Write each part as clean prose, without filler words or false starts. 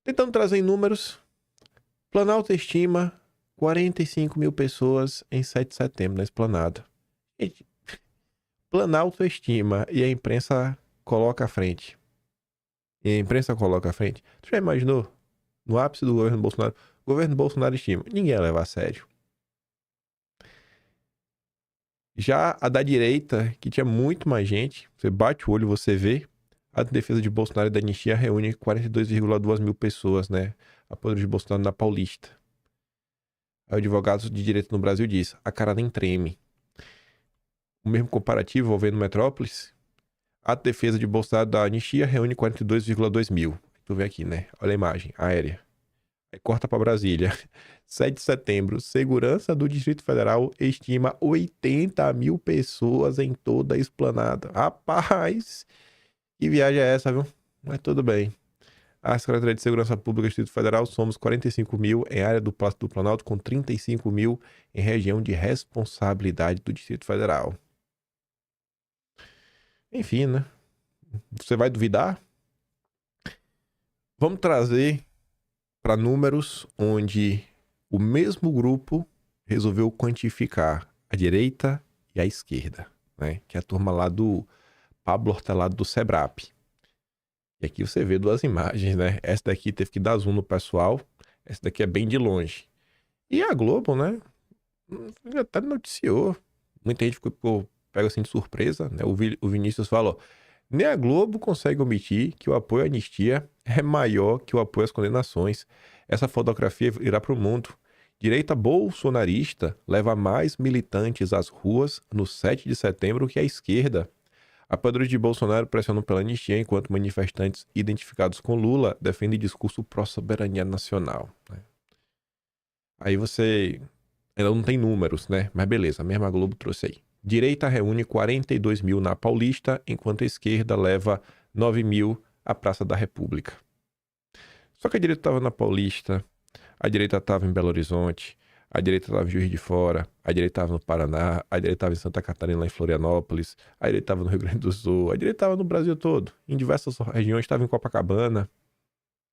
Tentando trazer em números, Planalto estima 45 mil pessoas em 7 de setembro na Esplanada. Gente, Planalto estima e a imprensa coloca à frente. Tu já imaginou? No ápice do governo Bolsonaro, o governo Bolsonaro estima. Ninguém ia levar a sério. Já a da direita, que tinha muito mais gente, você bate o olho, você vê, a defesa de Bolsonaro e da anistia reúne 42,2 mil pessoas, né? Apoio de Bolsonaro na Paulista. Aí o advogado de direito no Brasil diz, a cara nem treme. O mesmo comparativo envolvendo Metrópolis, a defesa de Bolsonaro da anistia reúne 42,2 mil. Tu vê aqui, né? Olha a imagem aérea. Aí corta para Brasília. 7 de setembro, segurança do Distrito Federal estima 80 mil pessoas em toda a esplanada. Rapaz, que viagem é essa, viu? Mas tudo bem. A Secretaria de Segurança Pública do Distrito Federal somos 45 mil em área do Palácio do Planalto, com 35 mil em região de responsabilidade do Distrito Federal. Enfim, né? Você vai duvidar? Vamos trazer para números onde o mesmo grupo resolveu quantificar a direita e a esquerda, né? Que é a turma lá do Pablo Hortelado do Sebrap. E aqui você vê duas imagens, né? Essa daqui teve que dar zoom no pessoal, essa daqui é bem de longe. E a Globo, né? Já até noticiou. Muita gente ficou pega assim de surpresa, né? O Vinícius falou: nem a Globo consegue omitir que o apoio à anistia é maior que o apoio às condenações. Essa fotografia irá para o mundo. Direita bolsonarista leva mais militantes às ruas no 7 de setembro que a esquerda. Apoiadores de Bolsonaro pressionam pela anistia enquanto manifestantes identificados com Lula defendem discurso pró-soberania nacional. Aí você ainda não tem números, né? Mas beleza, a mesma Globo trouxe aí. Direita reúne 42 mil na Paulista, enquanto a esquerda leva 9 mil à Praça da República. Só que a direita estava na Paulista, a direita estava em Belo Horizonte, a direita estava em Juiz de Fora, a direita estava no Paraná, a direita estava em Santa Catarina, lá em Florianópolis, a direita estava no Rio Grande do Sul, a direita estava no Brasil todo, em diversas regiões, estava em Copacabana.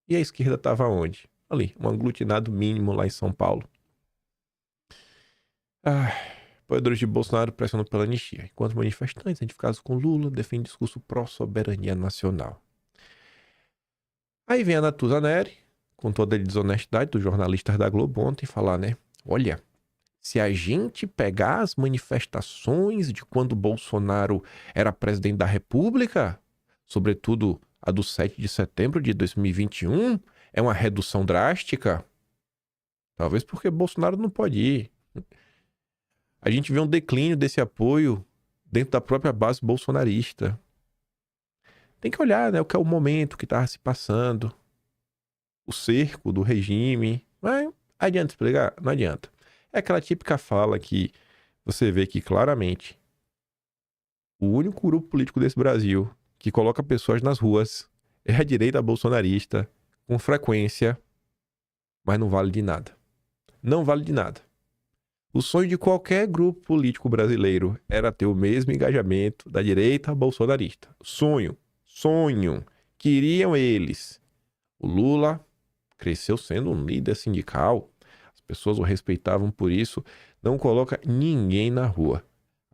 E a esquerda estava onde? Ali, um aglutinado mínimo lá em São Paulo. Apoiadores de Bolsonaro pressionam pela anistia, enquanto manifestantes identificados com Lula defendem discurso pró-soberania nacional. Aí vem a Natuza Neri, com toda a desonestidade dos jornalistas da Globo ontem, falar, né? Olha, se a gente pegar as manifestações de quando Bolsonaro era presidente da República, sobretudo a do 7 de setembro de 2021, é uma redução drástica. Talvez porque Bolsonaro não pode ir. A gente vê um declínio desse apoio dentro da própria base bolsonarista. Tem que olhar, né, o que é o momento que está se passando, o cerco do regime. Mas adianta explicar? Não adianta. É aquela típica fala que você vê que claramente o único grupo político desse Brasil que coloca pessoas nas ruas é a direita bolsonarista, com frequência, mas não vale de nada. Não vale de nada. O sonho de qualquer grupo político brasileiro era ter o mesmo engajamento da direita bolsonarista. Sonho. Queriam eles. O Lula cresceu sendo um líder sindical. As pessoas o respeitavam por isso. Não coloca ninguém na rua.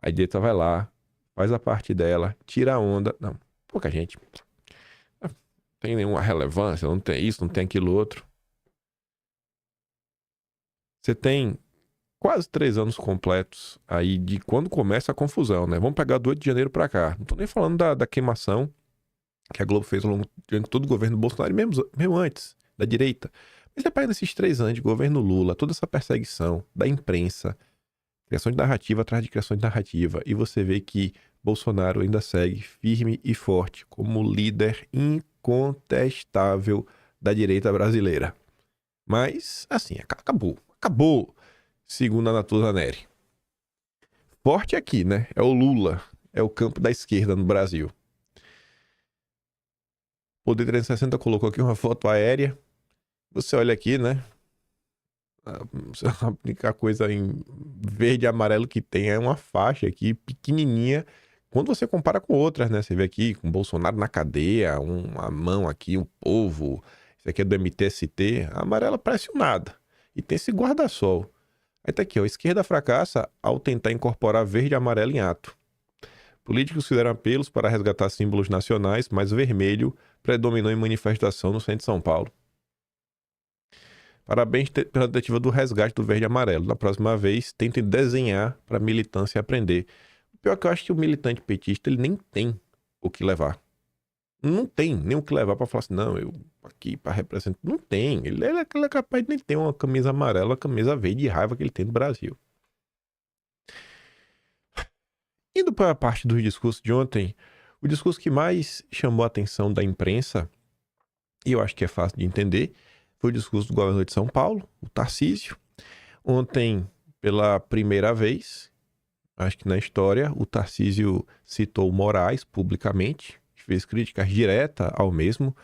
A direita vai lá, faz a parte dela, tira a onda. Não, pouca gente. Não tem nenhuma relevância, não tem isso, não tem aquilo outro. Você tem quase 3 anos completos aí de quando começa a confusão, né? Vamos pegar do 8 de janeiro pra cá. Não tô nem falando da queimação que a Globo fez ao longo de todo o governo Bolsonaro, mesmo antes, da direita. Mas você pega nesses 3 anos de governo Lula, toda essa perseguição da imprensa, criação de narrativa atrás de criação de narrativa, e você vê que Bolsonaro ainda segue firme e forte como líder incontestável da direita brasileira. Mas, assim, acabou. Segundo a Natuza Neri. Forte aqui, né? É o Lula. É o campo da esquerda no Brasil. Poder 360 colocou aqui uma foto aérea. Você olha aqui, né? A única coisa em verde e amarelo que tem é uma faixa aqui, pequenininha. Quando você compara com outras, né? Você vê aqui com Bolsonaro na cadeia, uma mão aqui, um povo. Esse aqui é do MTST. A amarela parece um nada. E tem esse guarda-sol. Aí tá aqui, ó. Esquerda fracassa ao tentar incorporar verde e amarelo em ato. Políticos fizeram apelos para resgatar símbolos nacionais, mas vermelho predominou em manifestação no centro de São Paulo. Parabéns pela tentativa do resgate do verde e amarelo. Na próxima vez, tentem desenhar para a militância aprender. O pior é que eu acho que o militante petista ele nem tem o que levar. Não tem nem o que levar para falar assim, não, eu aqui para representar. Não tem. Ele é capaz de nem ter uma camisa amarela, uma camisa verde de raiva que ele tem no Brasil. Indo para a parte do discurso de ontem, o discurso que mais chamou a atenção da imprensa, e eu acho que é fácil de entender, foi o discurso do governador de São Paulo, o Tarcísio. Ontem, pela primeira vez, acho que na história, o Tarcísio citou o Moraes publicamente, fez críticas diretas ao mesmo,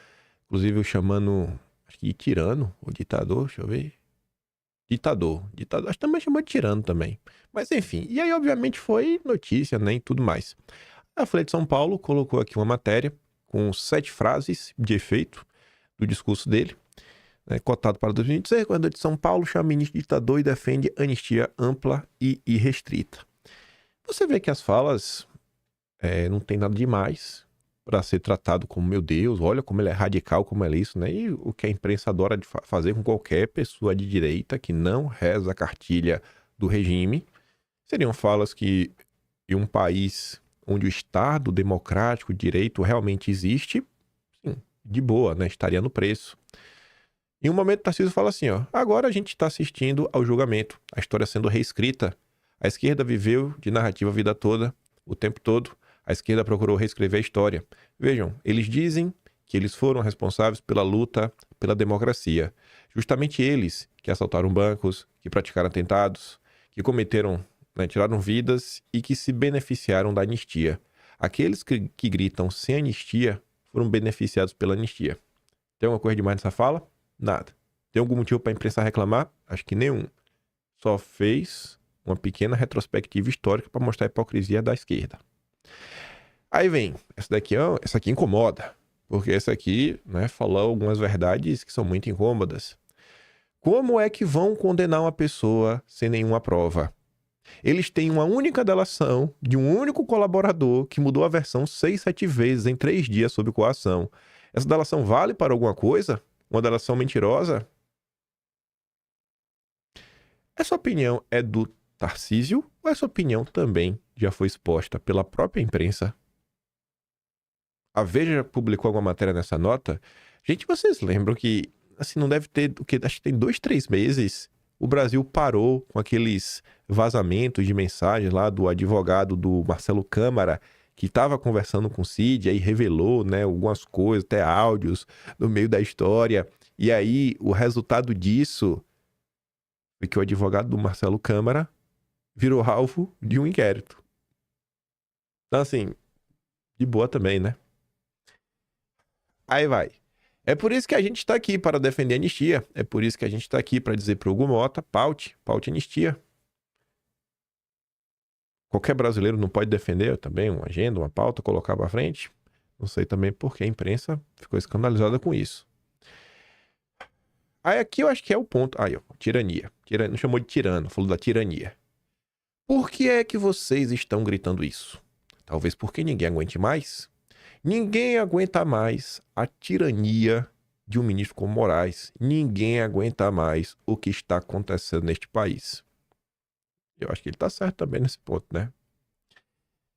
inclusive o chamando, acho que de tirano, ou ditador, deixa eu ver. Ditador, acho que também chamou de tirano também. Mas enfim, e aí obviamente foi notícia, né, e tudo mais. A Folha de São Paulo colocou aqui uma matéria com 7 frases de efeito do discurso dele, né, cotado para 2026, o governador de São Paulo chama ministro de ditador e defende anistia ampla e irrestrita. Você vê que as falas não tem nada demais para ser tratado como, meu Deus, olha como ele é radical, como é isso, né? E o que a imprensa adora de fazer com qualquer pessoa de direita que não reza a cartilha do regime. Seriam falas que em um país onde o Estado democrático, o direito realmente existe, sim, de boa, né? Estaria no preço. Em um momento, Tarcísio fala assim, ó, agora a gente está assistindo ao julgamento, a história sendo reescrita. A esquerda viveu de narrativa a vida toda, o tempo todo. A esquerda procurou reescrever a história. Vejam, eles dizem que eles foram responsáveis pela luta pela democracia. Justamente eles que assaltaram bancos, que praticaram atentados, que cometeram, né, tiraram vidas e que se beneficiaram da anistia. Aqueles que gritam sem anistia foram beneficiados pela anistia. Tem alguma coisa demais nessa fala? Nada. Tem algum motivo para a imprensa reclamar? Acho que nenhum. Só fez uma pequena retrospectiva histórica para mostrar a hipocrisia da esquerda. Aí vem, essa aqui incomoda, porque essa aqui, né, falou algumas verdades que são muito incômodas. Como é que vão condenar uma pessoa sem nenhuma prova? Eles têm uma única delação de um único colaborador que mudou a versão 6, 7 vezes em 3 dias sob coação. Essa delação vale para alguma coisa? Uma delação mentirosa? Essa opinião é do Tarcísio ou essa opinião também já foi exposta pela própria imprensa? A Veja publicou alguma matéria nessa nota. Gente, vocês lembram que, assim, não deve ter, acho que tem 2, 3 meses, o Brasil parou com aqueles vazamentos de mensagens lá do advogado do Marcelo Câmara, que estava conversando com o Cid, aí revelou, né, algumas coisas, até áudios no meio da história. E aí, o resultado disso foi que o advogado do Marcelo Câmara virou alvo de um inquérito. Então, assim, de boa também, né? Aí vai. É por isso que a gente está aqui para defender a anistia. É por isso que a gente está aqui para dizer para o Hugo Mota, paute anistia. Qualquer brasileiro não pode defender também uma agenda, uma pauta, colocar para frente. Não sei também porque a imprensa ficou escandalizada com isso. Aí aqui eu acho que é o ponto. Aí, ó, tirania. Não chamou de tirano, falou da tirania. Por que é que vocês estão gritando isso? Talvez porque ninguém aguente mais. Ninguém aguenta mais a tirania de um ministro como Moraes. Ninguém aguenta mais o que está acontecendo neste país. Eu acho que ele está certo também nesse ponto, né?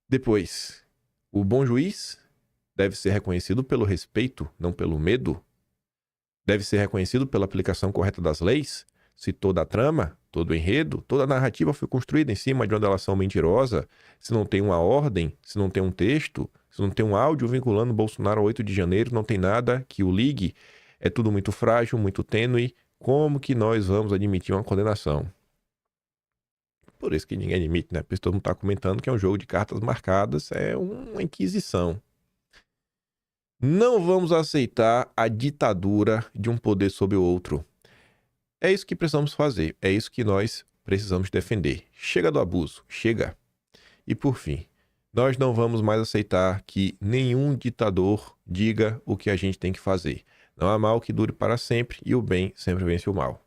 Depois, o bom juiz deve ser reconhecido pelo respeito, não pelo medo. Deve ser reconhecido pela aplicação correta das leis. Se toda a trama, todo o enredo, toda a narrativa foi construída em cima de uma delação mentirosa, se não tem uma ordem, se não tem um texto, se não tem um áudio vinculando Bolsonaro ao 8 de janeiro, não tem nada que o ligue, é tudo muito frágil, muito tênue, como que nós vamos admitir uma condenação? Por isso que ninguém admite, né? Porque todo mundo está comentando que é um jogo de cartas marcadas, é uma inquisição. Não vamos aceitar a ditadura de um poder sobre o outro. É isso que precisamos fazer, é isso que nós precisamos defender. Chega do abuso, chega. E por fim, nós não vamos mais aceitar que nenhum ditador diga o que a gente tem que fazer. Não há mal que dure para sempre e o bem sempre vence o mal.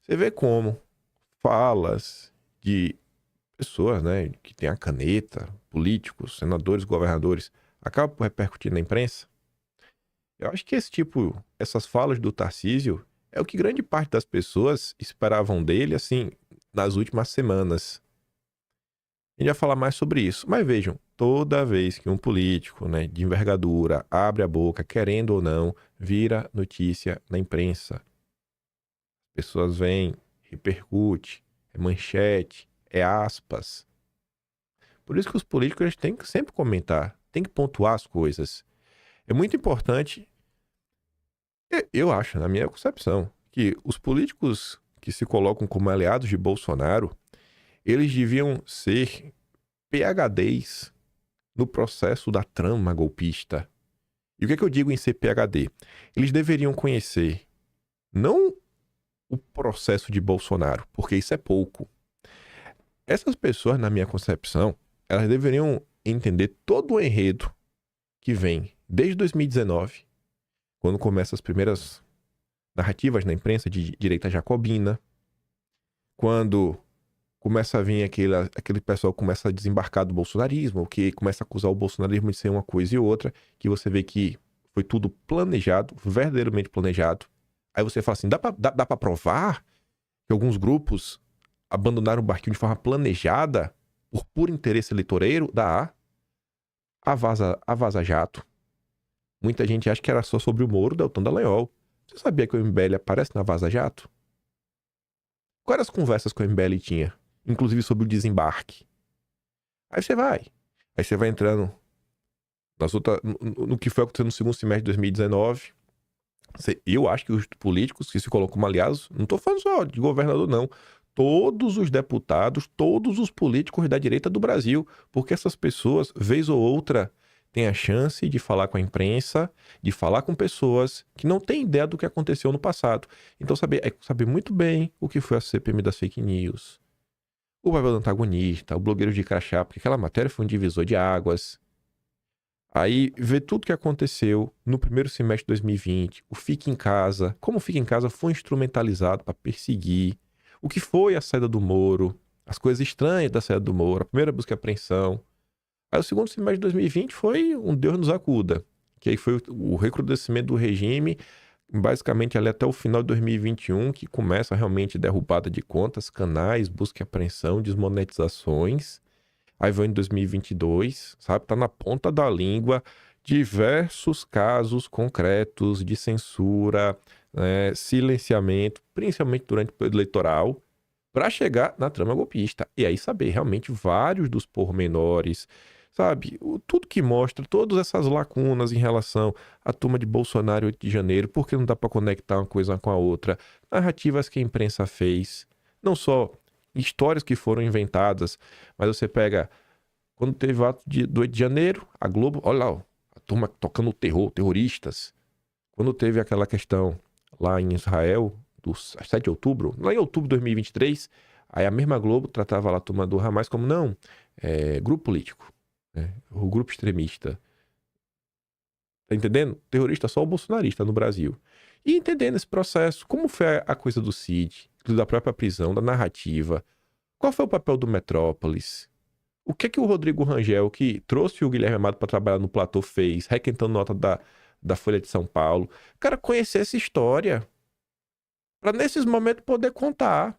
Você vê como falas de pessoas, né, que têm a caneta, políticos, senadores, governadores, acabam por repercutir na imprensa. Eu acho que essas falas do Tarcísio é o que grande parte das pessoas esperavam dele, assim, nas últimas semanas. A gente vai falar mais sobre isso. Mas vejam, toda vez que um político, né, de envergadura abre a boca, querendo ou não, vira notícia na imprensa. Pessoas vêm, repercute, é manchete, é aspas. Por isso que os políticos eles têm que sempre comentar, têm que pontuar as coisas. É muito importante, eu acho, na minha concepção, que os políticos que se colocam como aliados de Bolsonaro, eles deviam ser PhDs no processo da trama golpista. E o que eu digo em ser PhD? Eles deveriam conhecer não o processo de Bolsonaro, porque isso é pouco. Essas pessoas, na minha concepção, elas deveriam entender todo o enredo que vem desde 2019, quando começam as primeiras narrativas na imprensa de direita jacobina, quando começa a vir aquele pessoal que começa a desembarcar do bolsonarismo, que começa a acusar o bolsonarismo de ser uma coisa e outra, que você vê que foi tudo planejado, verdadeiramente planejado. Aí você fala assim, dá pra provar que alguns grupos abandonaram o barquinho de forma planejada por puro interesse eleitoreiro? Dá. A Vaza Jato. Muita gente acha que era só sobre o Moro, Deltan Dallagnol. Você sabia que o MBL aparece na Vaza Jato? Quais as conversas que o MBL tinha? Inclusive sobre o desembarque. Aí você vai entrando no que foi acontecendo no segundo semestre de 2019. Eu acho que os políticos que se colocam como aliados, não estou falando só de governador, não. Todos os deputados, todos os políticos da direita do Brasil. Porque essas pessoas, vez ou outra, têm a chance de falar com a imprensa, de falar com pessoas que não têm ideia do que aconteceu no passado. Então, saber muito bem o que foi a CPMI das fake news, o papel do antagonista, o blogueiro de crachá, porque aquela matéria foi um divisor de águas. Aí, ver tudo que aconteceu no primeiro semestre de 2020, o Fique em Casa, como o Fique em Casa foi instrumentalizado para perseguir, o que foi a saída do Moro, as coisas estranhas da saída do Moro, a primeira busca e apreensão. Aí o segundo semestre de 2020 foi um Deus nos acuda, que aí foi o recrudescimento do regime, basicamente ali até o final de 2021, que começa realmente derrubada de contas, canais, busca e apreensão, desmonetizações. Aí vem em 2022, sabe? Tá na ponta da língua diversos casos concretos de censura, né, silenciamento, principalmente durante o período eleitoral, para chegar na trama golpista. E aí saber realmente vários dos pormenores, sabe? Tudo que mostra todas essas lacunas em relação à turma de Bolsonaro e 8 de janeiro, porque não dá para conectar uma coisa com a outra, narrativas que a imprensa fez, não só histórias que foram inventadas, mas você pega, quando teve o ato do 8 de janeiro, a Globo, olha lá, ó, a turma tocando terror, terroristas. Quando teve aquela questão lá em Israel, do 7 de outubro, lá em outubro de 2023, aí a mesma Globo tratava lá a turma do Hamas como, não, grupo político, né? O grupo extremista. Tá entendendo? Terrorista só o bolsonarista no Brasil. E entendendo esse processo, como foi a coisa do Cid, da própria prisão, da narrativa, qual foi o papel do Metrópolis? O que o Rodrigo Rangel, que trouxe o Guilherme Amado para trabalhar no Platô, fez, requentando nota da Folha de São Paulo? Cara, conhecer essa história, para nesses momentos poder contar.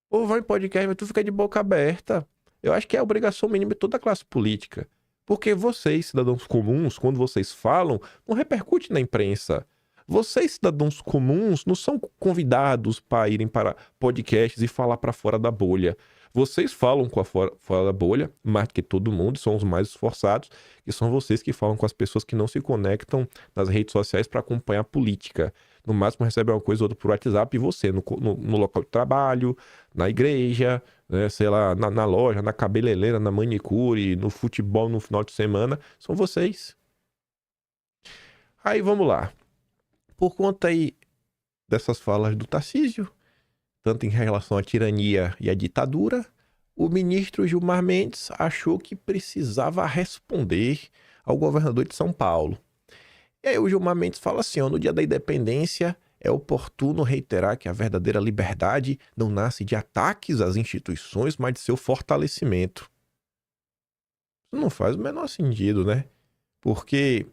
Ou vai em podcast, mas tu fica de boca aberta. Eu acho que é a obrigação mínima de toda a classe política. Porque vocês, cidadãos comuns, quando vocês falam, não repercute na imprensa. Vocês, cidadãos comuns, não são convidados para irem para podcasts e falar para fora da bolha. Vocês falam com a fora da bolha, mais do que todo mundo, são os mais esforçados, e são vocês que falam com as pessoas que não se conectam nas redes sociais para acompanhar a política. No máximo recebe uma coisa ou outra por WhatsApp e você, no local de trabalho, na igreja, né, sei lá, na loja, na cabeleireira, na manicure, no futebol no final de semana, são vocês. Aí vamos lá. Por conta aí dessas falas do Tarcísio, tanto em relação à tirania e à ditadura, o ministro Gilmar Mendes achou que precisava responder ao governador de São Paulo. E aí o Gilmar Mendes fala assim, ó, no dia da independência é oportuno reiterar que a verdadeira liberdade não nasce de ataques às instituições, mas de seu fortalecimento. Isso não faz o menor sentido, né? Porque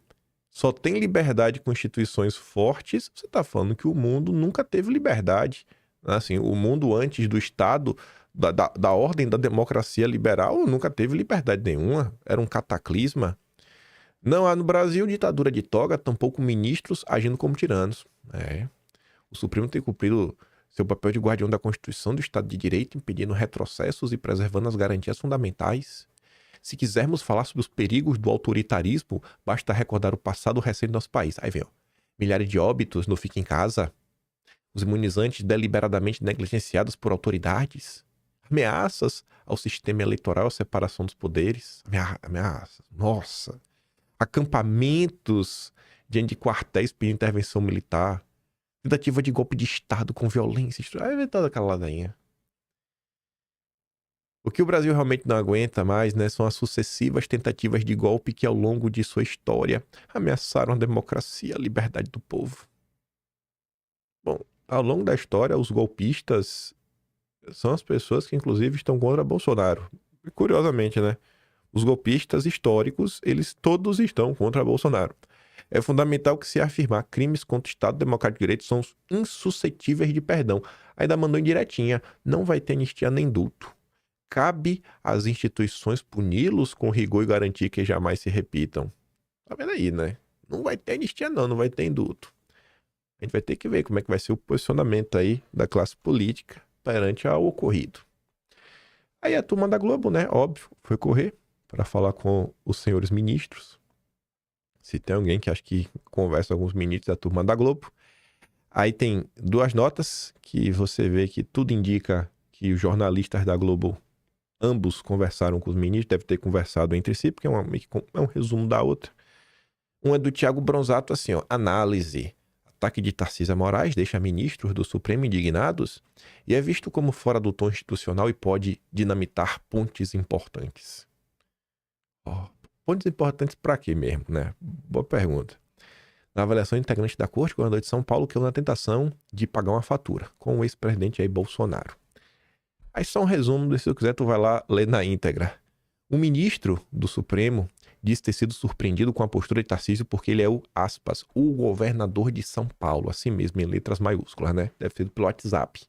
só tem liberdade com instituições fortes. Você está falando que o mundo nunca teve liberdade. Assim, o mundo antes do Estado, da ordem da democracia liberal, nunca teve liberdade nenhuma. Era um cataclisma. Não há no Brasil ditadura de toga, tampouco ministros agindo como tiranos. O Supremo tem cumprido seu papel de guardião da Constituição do Estado de Direito, impedindo retrocessos e preservando as garantias fundamentais. Se quisermos falar sobre os perigos do autoritarismo, basta recordar o passado recente do nosso país. Aí vem, ó, milhares de óbitos no Fica em Casa, os imunizantes deliberadamente negligenciados por autoridades, ameaças ao sistema eleitoral, à separação dos poderes, ameaças, nossa, acampamentos diante de quartéis pedindo intervenção militar, tentativa de golpe de Estado com violência, aí vem toda aquela ladainha. O que o Brasil realmente não aguenta mais, né, são as sucessivas tentativas de golpe que, ao longo de sua história, ameaçaram a democracia e a liberdade do povo. Bom, ao longo da história, os golpistas são as pessoas que, inclusive, estão contra Bolsonaro. E, curiosamente, né, os golpistas históricos, eles todos estão contra Bolsonaro. É fundamental que se afirmar crimes contra o Estado Democrático de Direito são insuscetíveis de perdão. Ainda mandou indiretinha, não vai ter anistia nem indulto. Cabe às instituições puni-los com rigor e garantir que jamais se repitam. Tá vendo aí, né? Não vai ter anistia não vai ter indulto. A gente vai ter que ver como é que vai ser o posicionamento aí da classe política perante ao ocorrido. Aí a turma da Globo, né? Óbvio, foi correr para falar com os senhores ministros. Se tem alguém que acha que conversa com alguns ministros da turma da Globo. Aí tem duas notas que você vê que tudo indica que os jornalistas da Globo ambos conversaram com os ministros, deve ter conversado entre si, porque é um resumo da outra. Um é do Thiago Bronzato, assim, ó, análise. Ataque de Tarcísio Moraes deixa ministros do Supremo indignados e é visto como fora do tom institucional e pode dinamitar pontes importantes. Pontes importantes para quê mesmo, né? Boa pergunta. Na avaliação integrante da Corte, o governador de São Paulo caiu na tentação de pagar uma fatura com o ex-presidente Jair Bolsonaro. Aí só um resumo, se tu quiser tu vai lá ler na íntegra. O ministro do Supremo disse ter sido surpreendido com a postura de Tarcísio porque ele é o, aspas, o governador de São Paulo, assim mesmo, em letras maiúsculas, né? Deve ser pelo WhatsApp.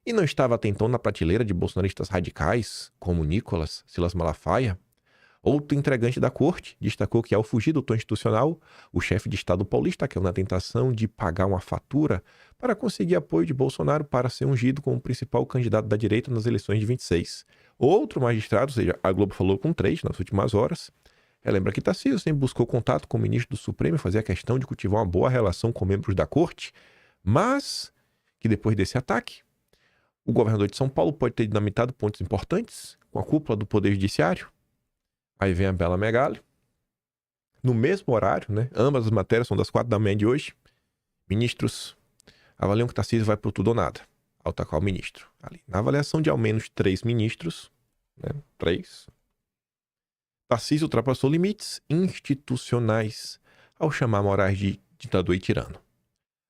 E não estava atentando na prateleira de bolsonaristas radicais, como Nicolas, Silas Malafaia? Outro integrante da corte destacou que, ao fugir do tom institucional, o chefe de Estado paulista caiu na tentação de pagar uma fatura para conseguir apoio de Bolsonaro para ser ungido como principal candidato da direita nas eleições de 26. Outro magistrado, ou seja, a Globo falou com 3 nas últimas horas, lembra que Tarcísio sempre buscou contato com o ministro do Supremo e fazia questão de cultivar uma boa relação com membros da corte, mas que depois desse ataque, o governador de São Paulo pode ter dinamitado pontos importantes com a cúpula do Poder Judiciário. Aí vem a Bela Megali. No mesmo horário, né? Ambas as matérias são das 4h de hoje. Ministros avaliam que Tarcísio vai pro tudo ou nada. Ao atacar o ministro. Ali. Na avaliação de ao menos 3 ministros, né? 3. Tarcísio ultrapassou limites institucionais ao chamar Moraes de ditador e tirano.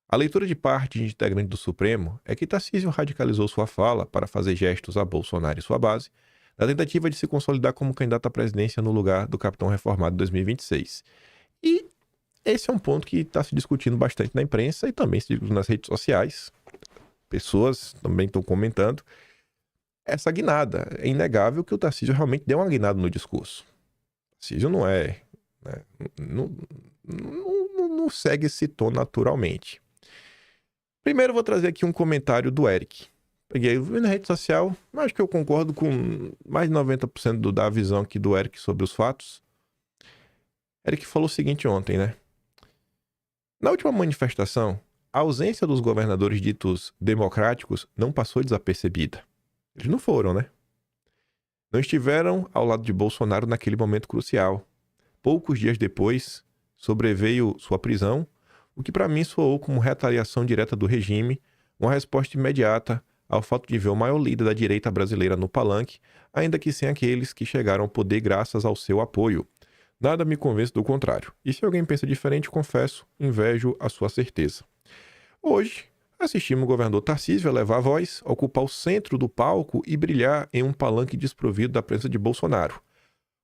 A leitura de parte de integrante do Supremo é que Tarcísio radicalizou sua fala para fazer gestos a Bolsonaro e sua base, na tentativa de se consolidar como candidato à presidência no lugar do capitão reformado em 2026. E esse é um ponto que está se discutindo bastante na imprensa e também se discute nas redes sociais. Pessoas também estão comentando essa guinada. É inegável que o Tarcísio realmente deu uma guinada no discurso. O Tarcísio não é... né, não segue esse tom naturalmente. Primeiro eu vou trazer aqui um comentário do Eric. Peguei na rede social, mas acho que eu concordo com mais de 90% da visão aqui do Eric sobre os fatos. Eric falou o seguinte ontem, né? Na última manifestação, a ausência dos governadores ditos democráticos não passou desapercebida. Eles não foram, né? Não estiveram ao lado de Bolsonaro naquele momento crucial. Poucos dias depois, sobreveio sua prisão, o que para mim soou como retaliação direta do regime, uma resposta imediata ao fato de ver o maior líder da direita brasileira no palanque, ainda que sem aqueles que chegaram ao poder graças ao seu apoio. Nada me convence do contrário. E se alguém pensa diferente, confesso, invejo a sua certeza. Hoje, assistimos o governador Tarcísio elevar a voz, ocupar o centro do palco e brilhar em um palanque desprovido da presença de Bolsonaro.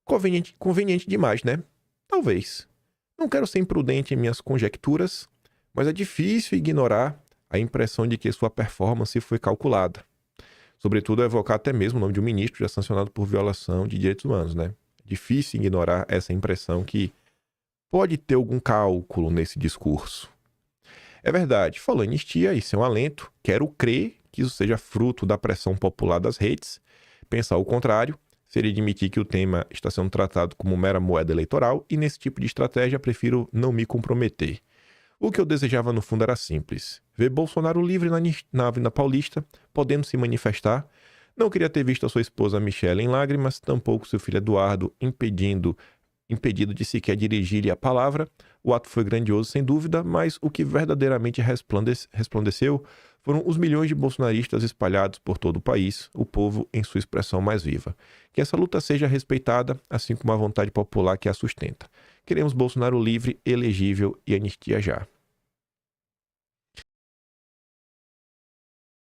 Conveniente demais, né? Talvez. Não quero ser imprudente em minhas conjecturas, mas é difícil ignorar a impressão de que sua performance foi calculada. Sobretudo, evocar até mesmo o nome de um ministro já sancionado por violação de direitos humanos, né? Difícil ignorar essa impressão que pode ter algum cálculo nesse discurso. É verdade, falou em anistia, isso é um alento. Quero crer que isso seja fruto da pressão popular das redes. Pensar o contrário seria admitir que o tema está sendo tratado como mera moeda eleitoral e nesse tipo de estratégia prefiro não me comprometer. O que eu desejava no fundo era simples: ver Bolsonaro livre na Avenida Paulista, podendo se manifestar. Não queria ter visto a sua esposa Michelle em lágrimas, tampouco seu filho Eduardo impedido de sequer dirigir-lhe a palavra. O ato foi grandioso, sem dúvida, mas o que verdadeiramente resplandeceu foram os milhões de bolsonaristas espalhados por todo o país, o povo em sua expressão mais viva. Que essa luta seja respeitada, assim como a vontade popular que a sustenta. Queremos Bolsonaro livre, elegível e anistia já.